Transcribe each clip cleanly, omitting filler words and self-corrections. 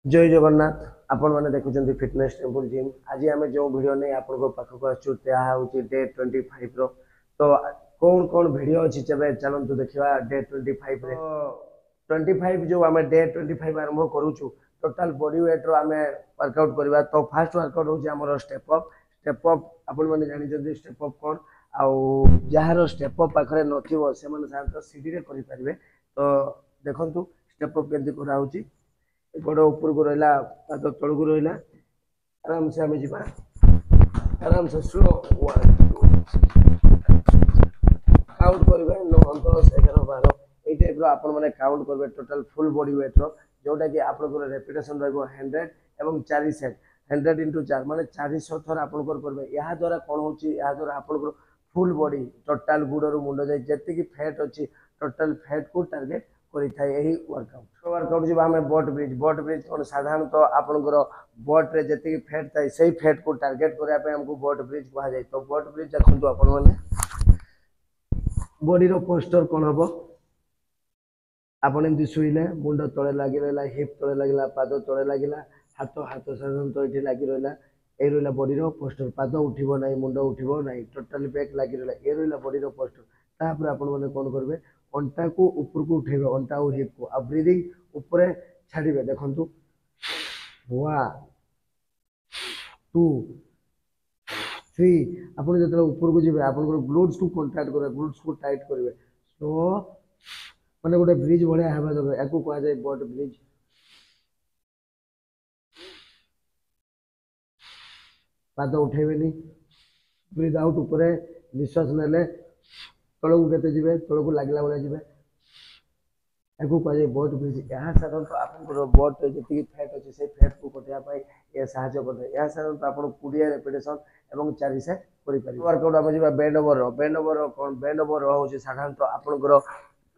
जय जगन्नाथ। आपण मैंने देखुं फिटनेस टेम्पल जिम। आज आम जो भिड नहीं आपको पाखक आसू डे 25 रो। तो कौन कौन भिड अच्छी जब चलतु देखा डे 25 रे। 25 जो आम डे 25 आरंभ करुचु टोटाल बॉडी वेट रो आम वर्कआउट करवा। तो फास्ट वर्कआउट हूँ स्टेप अप। स्टेप अप आपण मैंने जानते स्टेप अप कौन जार स्टेप अप पाखे नथिबो से साधारणतः सीढ़ी रे करि परिबे। तो देखंतु स्टेप अप केमती कराउची। गोड़ ऊपर को रहा पाद तल को रहा आराम से आम जा आराम से स्लो 1 2 काउंट करेंगे 9 10 11 12 ये टाइप आपण मैंने काउंट करेंगे टोटाल फुल बॉडी वेट रो जोटा कि आप रेपिटेशन रहा 100 एवं 4 सेट 100 इंटू 4 माने 400 थर आप करेंगे। या द्वारा कौन हो द्वारा आप फुल बॉडी टोटाल गुड़ मुंड जाए जी फैट अच्छी टोटाल फैट को टार्गेट यही वर्कआउट। वर्कआउट जी आम बट ब्रिज कौन साधारणतः आपंकर बट्रे जी फैट थाए से फैट को टार्गेट करने आमको बट ब्रिज कहुए। तो बट ब्रिज देखो आपण बॉडी पोस्टर कौन हम आपन शुले मुंड तले लगी रहा हिप तले लगे पाद तले लगे हाथ हाथ साधारणतः ये लगी रहा ये रहा बॉडी पोस्टर पाद उठब ना मुंड उठब ना टोटाली बैक लगी रहा ये रहा बॉडी पोस्टर। तापर आपण मैंने कौन करेंगे अंटा को ऊपर को उठेबे अंटा और हिप को आ ब्रीदिंग ऊपर छाड़िबे। देखंतु 1 2 3 आपण जतले ऊपर को जिबे आपण ग्लूट्स को कांटेक्ट करे ग्लूट्स को टाइट करेंगे। सो माने गोटे ब्रिज भाया हेबा दरकार याकू कहा जाए बट ब्रिज। पाद उठेबेनी ब्रीद आउट ऊपर निश्वास नेले तलू के जी तलू लगला भाया जी याकू कहुए बट ब्रिज। यह साधारणतः आप बट जी फैट अच्छे से फैट को कटाई यह साहय करते यह साधारणतः आप 20 रेपिटेशन और 4 सेट करें। वर्कआउट आम जा बेंड ओवर बेंड ओवर कौन बेंड ओवर हूँ साधारणतः आपंकर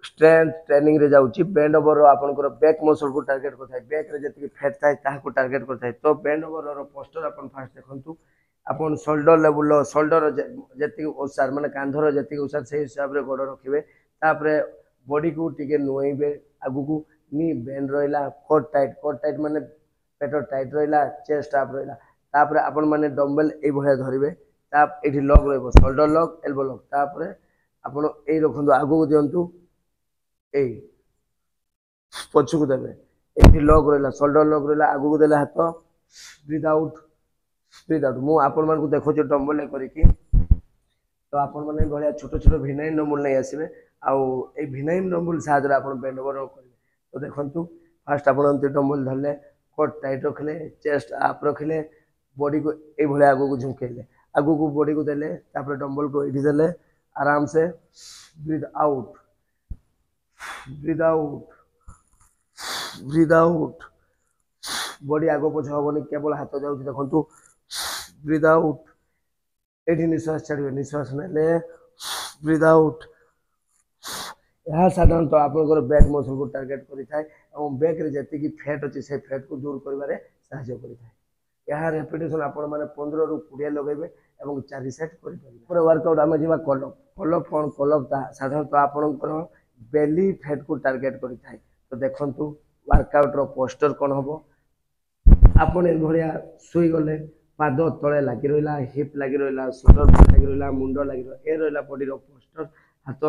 स्ट्रेंथ ट्रेनिंग रे जाऊँगी। बेंड ओवर आपंकर बैक मसल को टार्गेट करता है बैक रे जी फैट थाए टार्गेट करता है। तो बेंड ओवर पोस्टर आप फास्ट देखु आपन शोल्डर लेवल शोल्डर जी ओसार माने कांधर जी ओसार से हिसाब से गोड़ रखिए। तापर बॉडी को टिके नुएबे आगु को नी बेंड रहा कोट टाइट माने पेट टाइट रहा चेस्ट आप रहा। तापर आपण माने डम्बल ए भया धरिबे ताप एठी लॉक रहबो शोल्डर लॉक एल्बो लॉक। तापर आपण ए रखंतु आगु को दियंतु ए पछु को देबे एठी लॉक रहला शोल्डर लॉक रहला आगु को देला हाथ ब्रीथ आउट मु आपण मान को देखो डम्बल करिकी। तो आपण मैंने भाया छोट छोट भिनाइन डम्बल नहीं आसवे आई भिनाइन डम्बल साहय आप बेंड ओवर करेंगे। तो देखो फास्ट आप डम्बल धरले कोट टाइट रखिले चेस्ट आप रखिले बॉडी को ये आगू को झुंकेले आगू को बॉडी को देले तापर डम्बल को ये देले आराम से breathe out breathe out breathe out body आगो पछ हेनी केवल हाथ जाऊँ देखो ब्रीथ आउट ये निश्वास छाड़े निश्वास ने ब्रीथ आउट। यह साधारणतः आपंकर बैक मसल को टार्गेट करें बैक रे जी फैट अच्छे से फैट को दूर कर साहय करें। रेपिटेशन आपण मैंने 15 ରୁ 20 लगेबे और 4 सेट करें। वर्कआउट आम जा कलअप कलअप कौन कलअप साधारणतः आपंकर बेली फैट को टार्गेट करें। तो देखु वर्कआउट रो पोस्टर कौन हम आपन भाया शुई गले पाद तले लगी रहा हिप लगी रहा शोल्डर लगी रहा मुंड लगी रहा ये रहा बॉडी पोस्टर हाथ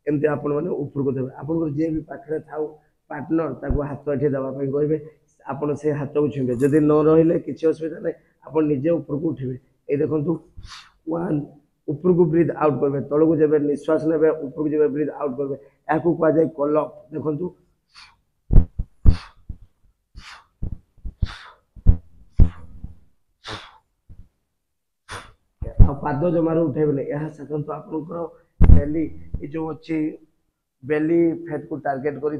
एमती आपण मैंने ऊपर को देवे आप जी भी पाखे थाउ पार्टनर ताको हाथ एठी देवाई कहे आपड़ से हाथ को छुए जदि न रही किसी असुविधा नहीं आप निजे ऊपर को उठे। ये देखो 1 ऊपर को ब्रीथ आउट करेंगे तल को जब निश्वास ने ऊपर को जब ब्रीथ आउट करेंगे या कहुए कलअप। देखो पाद जमार उठेबे यह साधारणतः आपंकर बेली ये जो अच्छी बेली फैट को टार्गेट करें।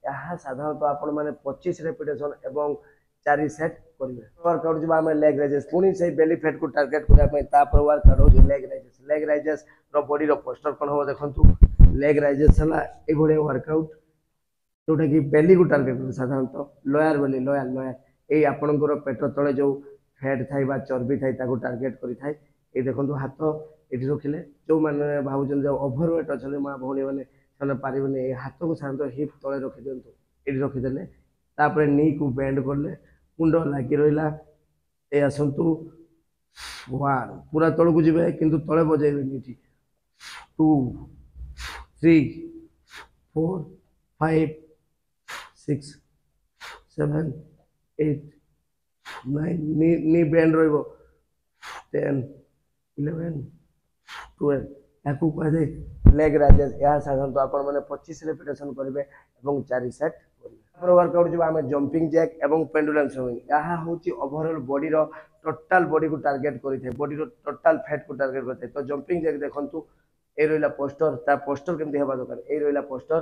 यह साधारणतः आपण मैंने 25 रेपिटेशन और 4 सेट करेंगे। वर्कआउट जब आम लेग राइजेस पुणी से बेली फैट को टार्गेट करने वर्कआउट हो लेग राइजेस बॉडी पोस्टर कौन हम देखो लेग राइजेस है वर्कआउट जोटा कि बेली को टार्गेट कर साधारणतः लोअर बेली लोअर लोअर ये आपंकर पेट तले जो फैट थाई चर्बी थाई टार्गेट करें। ये देखो हाथ ये रखिले जो मैंने भावुन जो ओभरवेट अच्छा माँ भौणी मैंने पारे हाथ को साधारणतः हिप तले रखी दिंतु ये रखीदे तापर नी को बेंड करले मुंड लागी रहा ए आसतु 1 पूरा तल को जीवे किंतु तले बजेबेनी 2 3 4 5 6 7 8 9 नी बेंड रहिबो 10 11 12 याकू कह दे लेग राइजेस या साधारणतः आपण माने 25 रिपिटेशन करिवे एवं 4 सेट करिवे वर्कआउट जो आम जंपिंग जैक एवं पेंडुलम स्विंग यहाँ हूँ ओवरऑल बॉडी रो टोटाल बॉडी को टार्गेट करें बॉडी रो टोटाल फैट को टार्गेट करते तो जंपिंग जैक देखु ये रहा पोस्टर ता पोस्टर केमती होगा दरकार ये रहा पोस्टर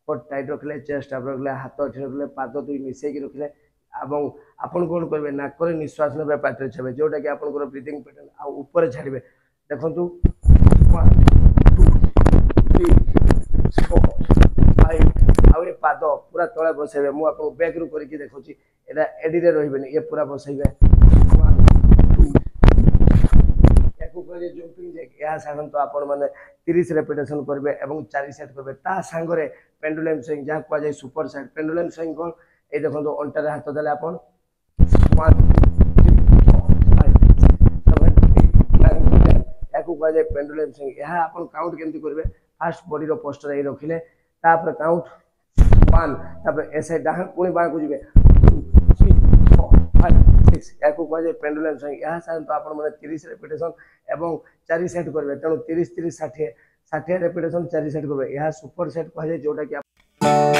कोट टाइट रखिले चेस्ट आप रखिले हाथ एठी रखिले पाद दुई मिसेक रखिले एवं आपन कौन करेंगे नाकर निश्वास ने पाटे छाड़े जोटा कि आपंकर ब्रीथिंग पैटर्न आ ऊपर छाड़े देखु 1 2 3 4 5 आउ पाद पूरा तले बसैबे मु आपको बैक रु करके देखुची एटा एडी रे रहिबेनी ये पूरा बसैबे 1 2 याकू कहले जंपिंग जैक या साधारणतः आपण माने 30 रिपिटेशन करबे एवं 4 सेट करबे ता संगरे पेंडुलम स्विंग जा को जाय सुपर सेट पेंडुलम स्विंग कोन ए देखो अंटा रे हाथ देले आपण 1 2 3 4 5 6 7 8 9 10 याकू कह जाय पेंडुलम स्विंग यह आपण काउंट केमती करबे फर्स्ट बॉडी रो पोस्टर ए रखिले तापर काउंट 1 तापर ऐसे डाहन पुणी बाँ को जीवे 2 3 4 5 6 याकू कह जाय पेंडुलम स्विंग यह साधारणतः आपण माने 30 रिपिटेशन एवं 4 सेट करबे तेणु 30 30 60 60 रिपिटेशन 4 सेट करबे यह सुपर सेट कह जाय जोटा कि